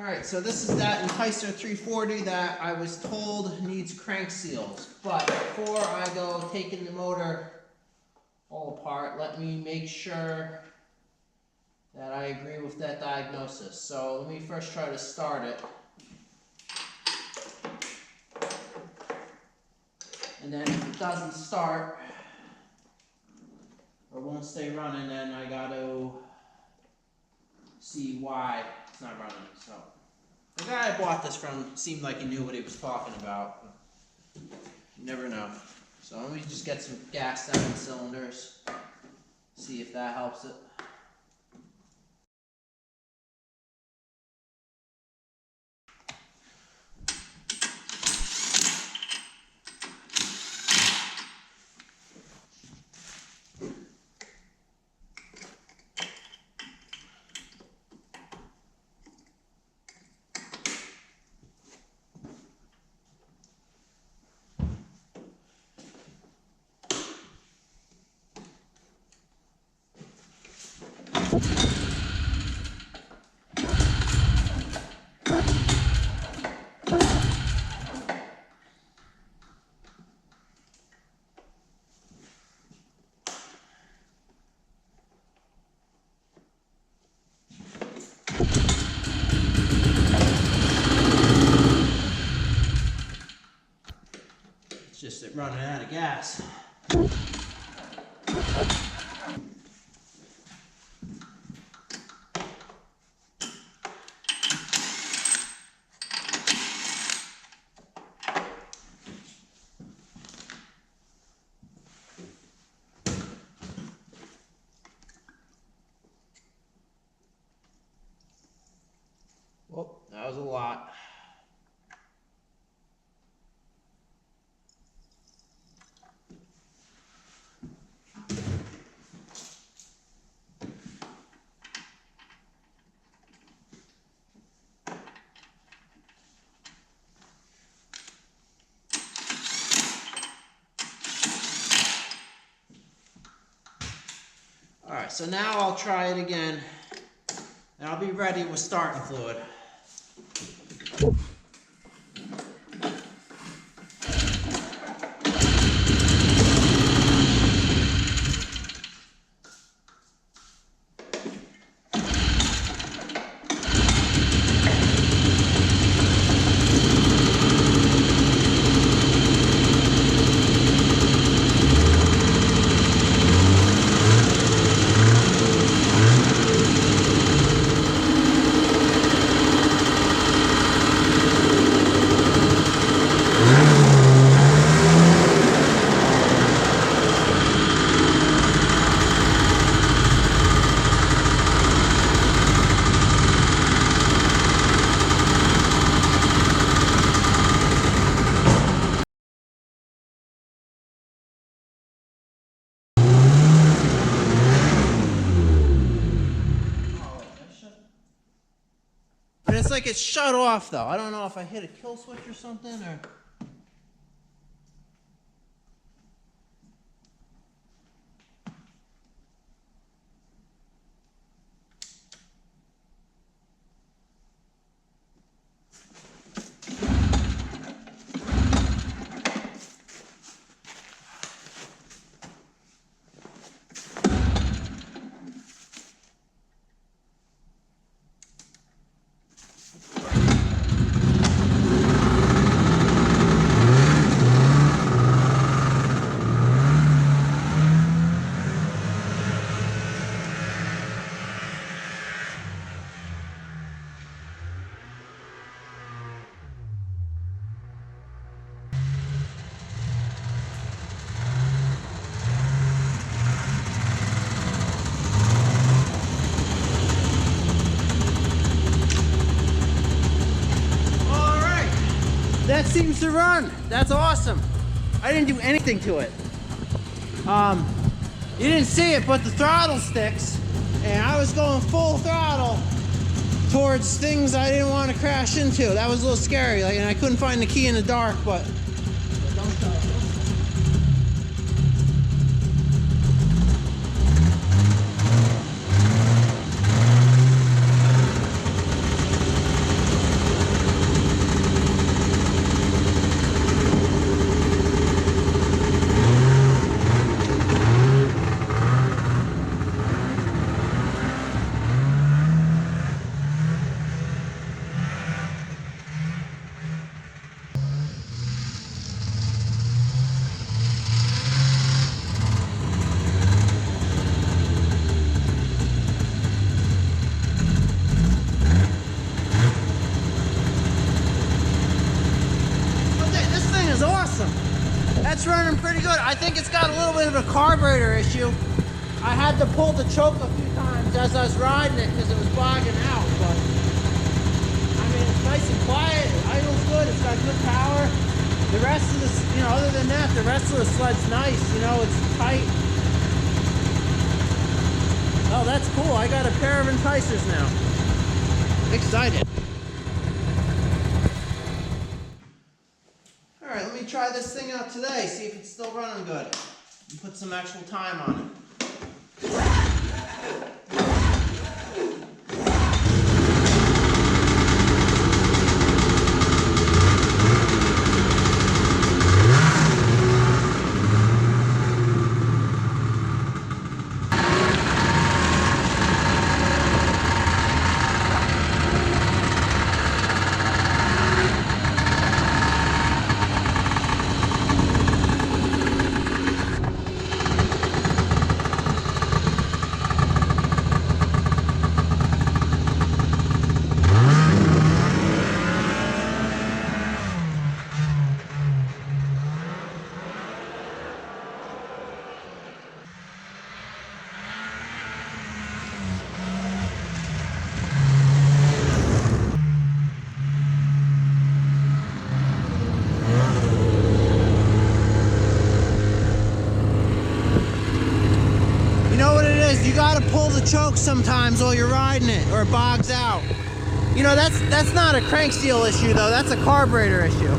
Alright, so this is that Enticer 340 that I was told needs crank seals. But before I go taking the motor all apart, let me make sure that I agree with that diagnosis. So let me first try to start it. And then if it doesn't start, or won't stay running, then I gotta see why it's not running. So the guy I bought this from seemed like he knew what he was talking about. You never know. So let me just get some gas down the cylinders, see if that helps it. It's just it running out of gas. Well, that was a lot. Alright, so now I'll try it again, and I'll be ready with starting fluid. But it's like it's shut off though. I don't know if I hit a kill switch or something or... That seems to run. That's awesome. I didn't do anything to it. You didn't see it, but the throttle sticks, and I was going full throttle towards things I didn't want to crash into. That was a little scary, and I couldn't find the key in the dark, but don't tell. It's running pretty good. I think it's got a little bit of a carburetor issue. I had to pull the choke a few times as I was riding it because it was bogging out, but I mean, it's nice and quiet, it idles good, it's got good power. The rest of this, you know, other than that, the rest of the sled's nice, you know, it's tight. Oh, that's cool. I got a pair of Enticers now. Excited. Alright, let me try this thing out today, see if it's still running good. And put some actual time on it. You gotta pull the choke sometimes while you're riding it, or it bogs out. You know, that's not a crank seal issue though, that's a carburetor issue.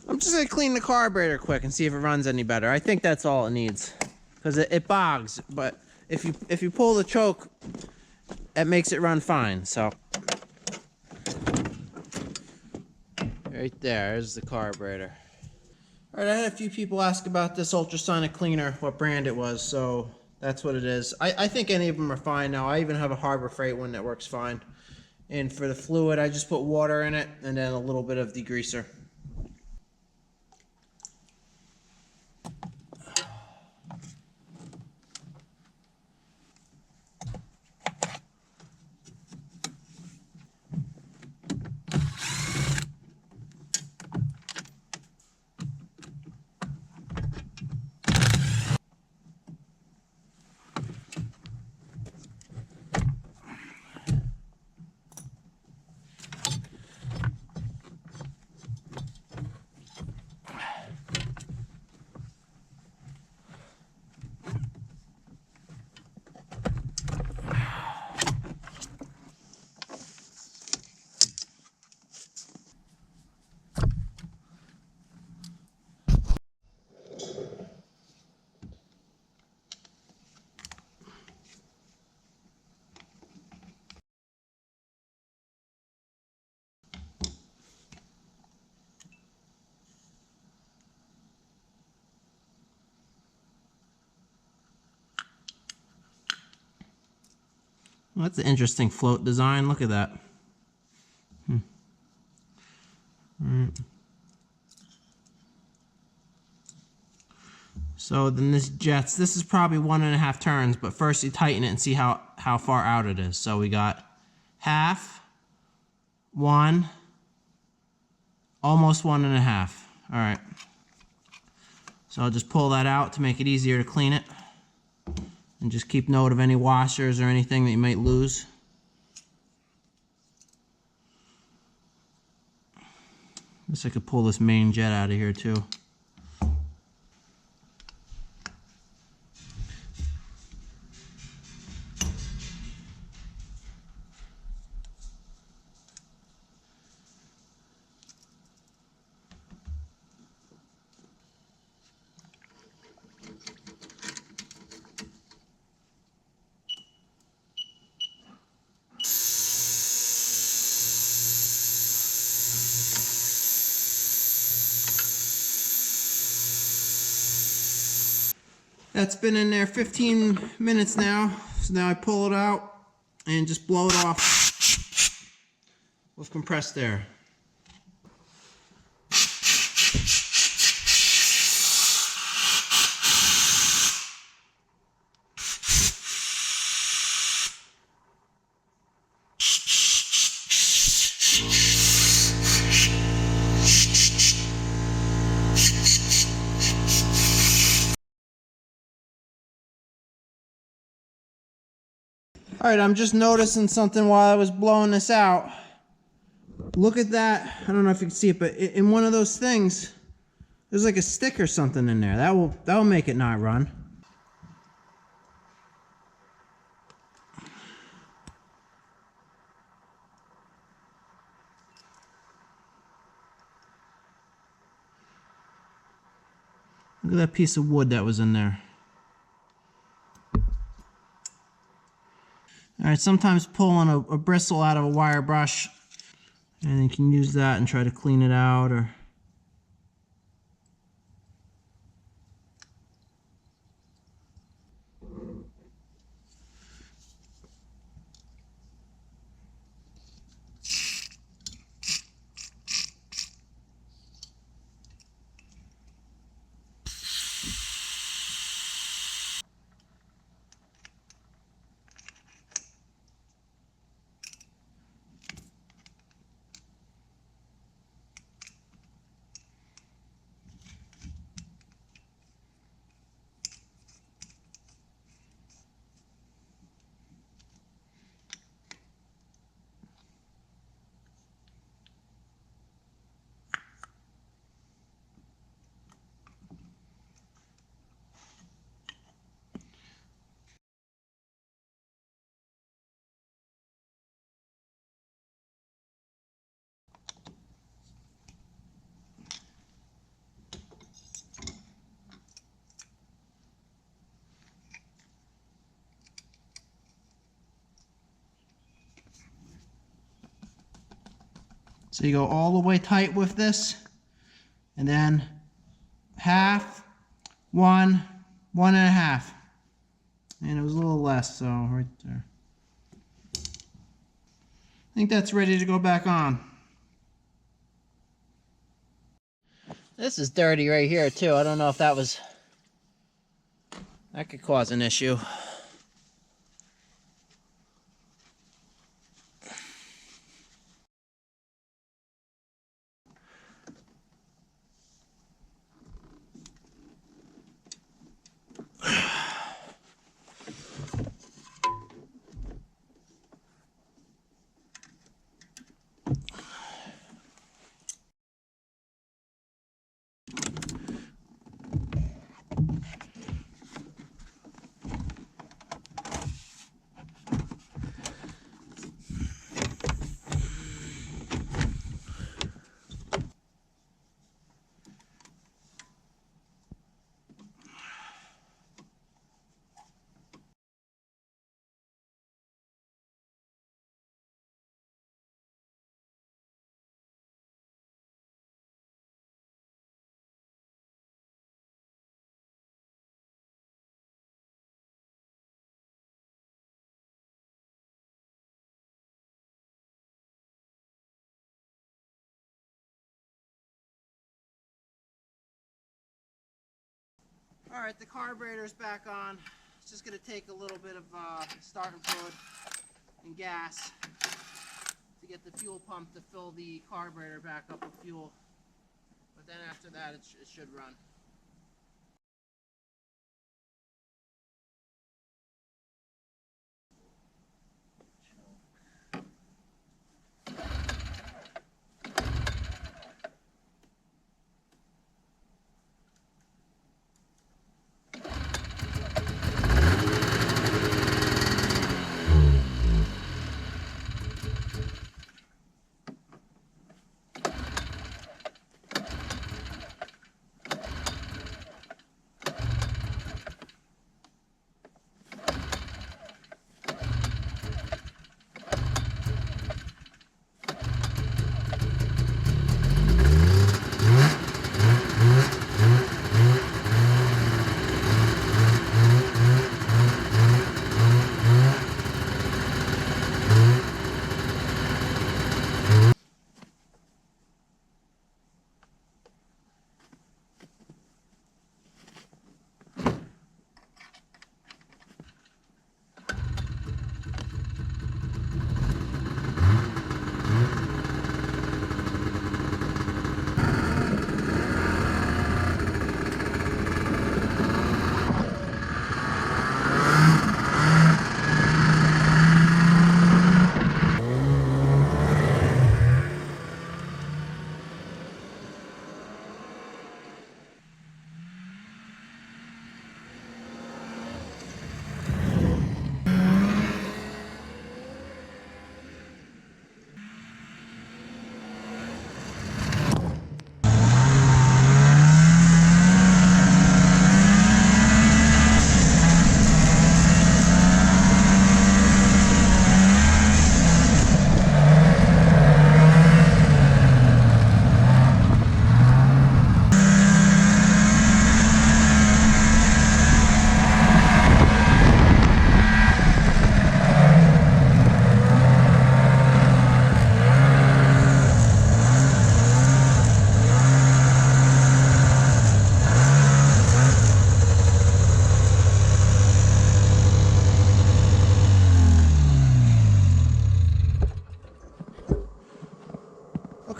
I'm just gonna clean the carburetor quick and see if it runs any better. I think that's all it needs. Because it bogs, but if you pull the choke, it makes it run fine, so. Right there's the carburetor. Alright, I had a few people ask about this ultrasonic cleaner, what brand it was, so that's what it is. I think any of them are fine now. I even have a Harbor Freight one that works fine. And for the fluid, I just put water in it and then a little bit of degreaser. Well, that's an interesting float design. Look at that. So then this jets. This is probably 1.5 turns, but first you tighten it and see how far out it is. So we got half, 1, almost 1.5. All right. So I'll just pull that out to make it easier to clean it. And just keep note of any washers or anything that you might lose. I guess I could pull this main jet out of here too. That's been in there 15 minutes now. So now I pull it out and just blow it off with compressed air. Alright, I'm just noticing something while I was blowing this out. Look at that. I don't know if you can see it, but in one of those things, there's like a stick or something in there. That will make it not run. Look at that piece of wood that was in there. Alright, sometimes pulling a bristle out of a wire brush, and you can use that and try to clean it out. Or so you go all the way tight with this, and then half, one, 1.5. And it was a little less, so right there. I think that's ready to go back on. This is dirty right here too. I don't know if that could cause an issue. Alright, the carburetor's back on. It's just going to take a little bit of starting fluid and gas to get the fuel pump to fill the carburetor back up with fuel. But then after that, it should run.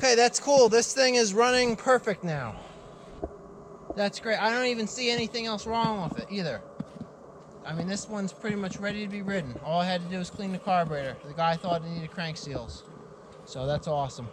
Okay, that's cool. This thing is running perfect now. That's great. I don't even see anything else wrong with it either. I mean, this one's pretty much ready to be ridden. All I had to do was clean the carburetor. The guy thought it needed crank seals. So that's awesome.